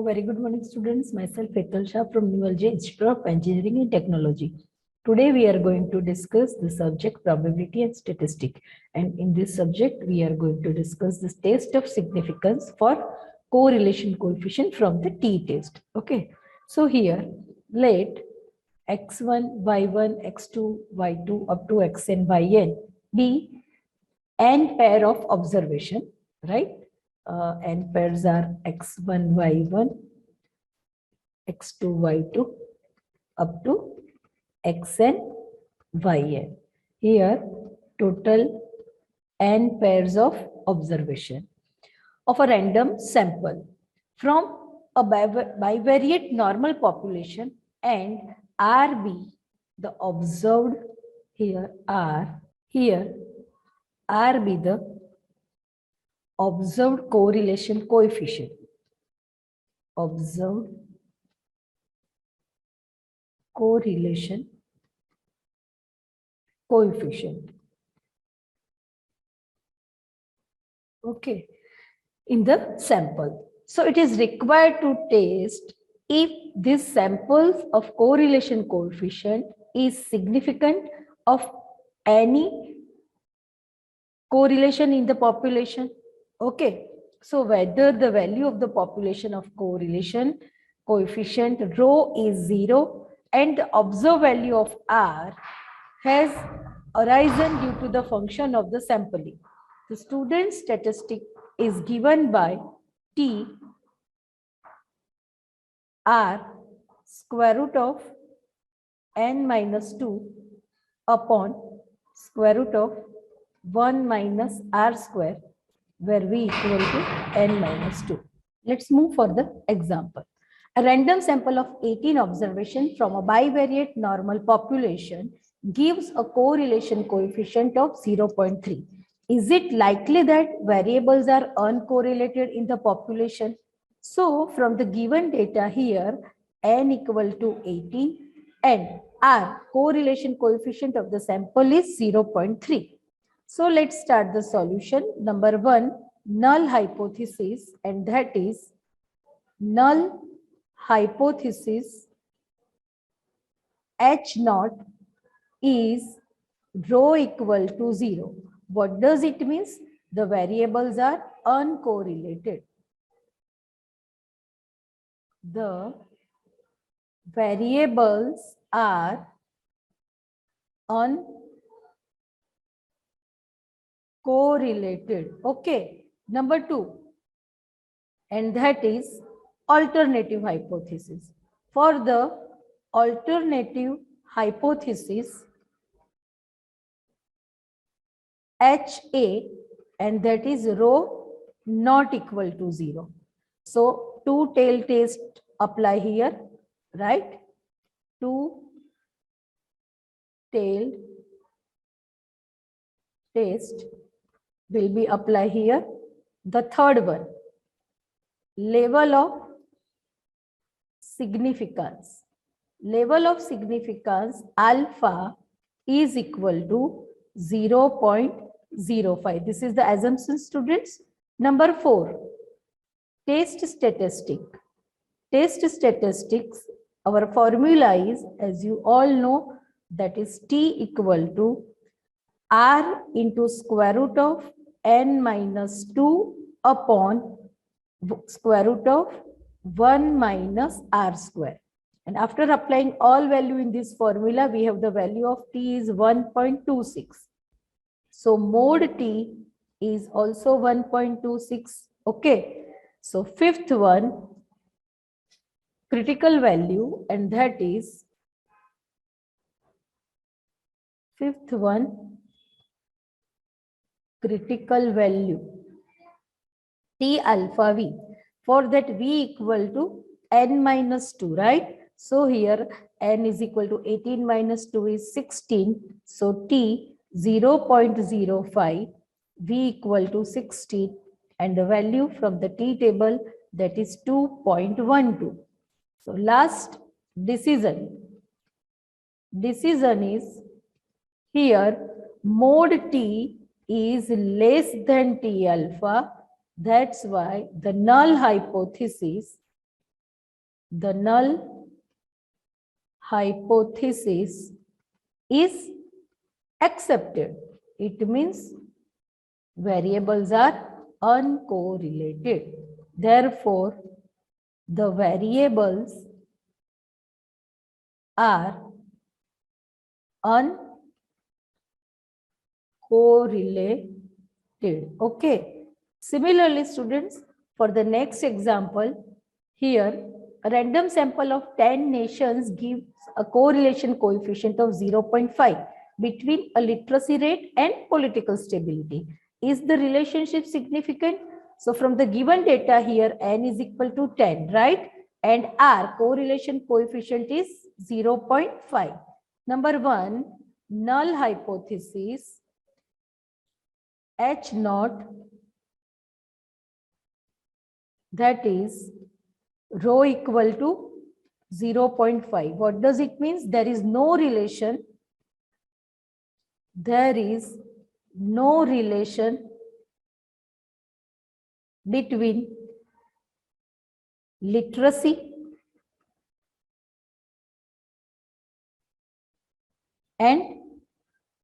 very good morning, students. Myself, Hetal Shah from New Algae Institute of Engineering and Technology. Today, we are going to discuss the subject probability and statistic. And in this subject, we are going to discuss the test of significance for correlation coefficient from the t-test. Okay. So here, let x1, y1, x2, y2 up to xn, yn be n pair of observation, right? N pairs are x1, y1, x2, y2 up to xn, yn. Here, total n pairs of observation of a random sample from a bivariate normal population and RB, the observed here R, here RB, the observed correlation coefficient. Observed correlation coefficient. Okay, in the sample. So it is required to test if this samples of correlation coefficient is significant of any correlation in the population. Okay, so whether the value of the population of correlation coefficient rho is 0 and the observed value of R has arisen due to the function of the sampling. The student statistic is given by T R square root of n minus 2 upon square root of 1 minus R square, where V equal to n minus 2. Let's move for the example. A random sample of 18 observations from a bivariate normal population gives a correlation coefficient of 0.3. Is it likely that variables are uncorrelated in the population? So from the given data here, n equal to 18 and R correlation coefficient of the sample is 0.3. So let's start the solution. Number 1, null hypothesis, and that is null hypothesis H naught is rho equal to 0. What does it mean? The variables are uncorrelated. The variables are uncorrelated. Okay. Number 2, and that is alternative hypothesis. For the alternative hypothesis HA, and that is rho not equal to 0. So two-tail test apply here, right? Two-tailed test will be applied here. The third one, level of significance. Level of significance alpha is equal to 0.05. This is the assumption, students. Number 4, test statistic. Test statistics, our formula is, as you all know, that is T equal to R into square root of n minus 2 upon square root of 1 minus R square. And after applying all value in this formula, we have the value of T is 1.26. So mod T is also 1.26. Okay. So fifth one, critical value, and that is fifth one, critical value T alpha V. For that V equal to n minus 2, right? So here n is equal to 18 minus 2 is 16. So T 0.05, V equal to 16, and the value from the T table, that is 2.12. So last decision. Decision is here mod T is less than T alpha. That's why the null hypothesis the null hypothesis is accepted. It means variables are uncorrelated. Therefore, the variables are uncorrelated. Okay. Similarly, students, for the next example, here a random sample of 10 nations gives a correlation coefficient of 0.5 between a literacy rate and political stability. Is the relationship significant? So from the given data here, n is equal to 10, right? And R correlation coefficient is 0.5. Number one, null hypothesis H naught, that is rho equal to 0.5. What does it mean? There is no relation. There is no relation between literacy and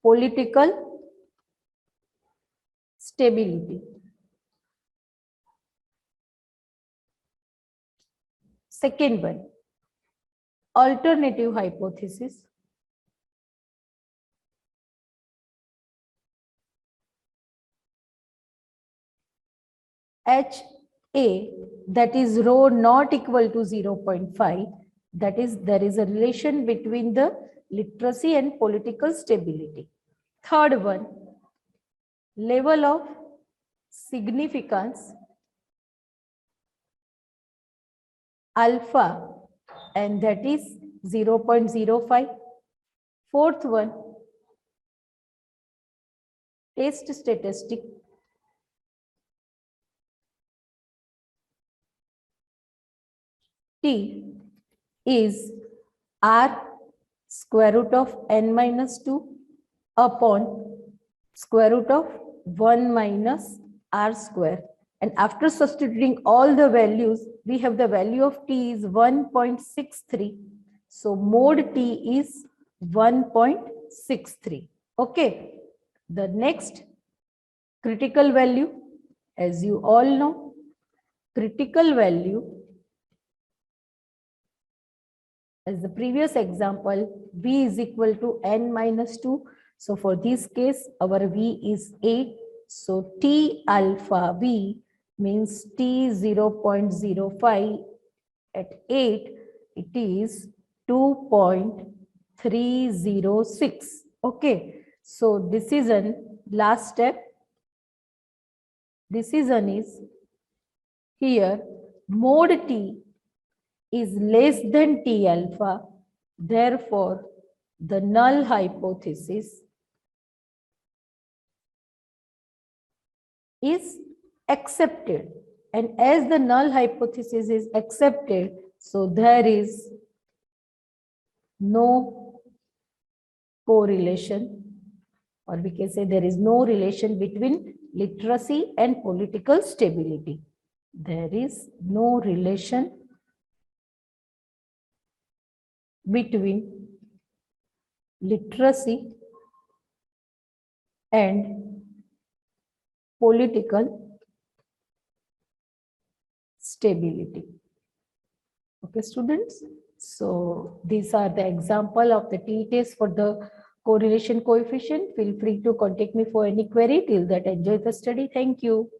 political stability. Second one, alternative hypothesis. HA, that is rho not equal to 0.5, that is there is a relation between the literacy and political stability. Third one, level of significance alpha, and that is 0.05. Fourth one, test statistic T is R square root of n minus 2 upon square root of 1 minus R square. And after substituting all the values, we have the value of T is 1.63. So mod T is 1.63. Okay. The next critical value, as you all know, critical value, as the previous example, V is equal to n minus 2. So for this case, our V is 8. So T alpha V means T 0.05 at 8, it is 2.306. Okay. So decision, last step, decision is here mod T is less than T alpha, therefore the null hypothesis is accepted. And as the null hypothesis is accepted, so there is no correlation, or we can say there is no relation between literacy and political stability. There is no relation between literacy and political stability. Okay, students. So these are the example of the t-test for the correlation coefficient. Feel free to contact me for any query. Till that, enjoy the study. Thank you.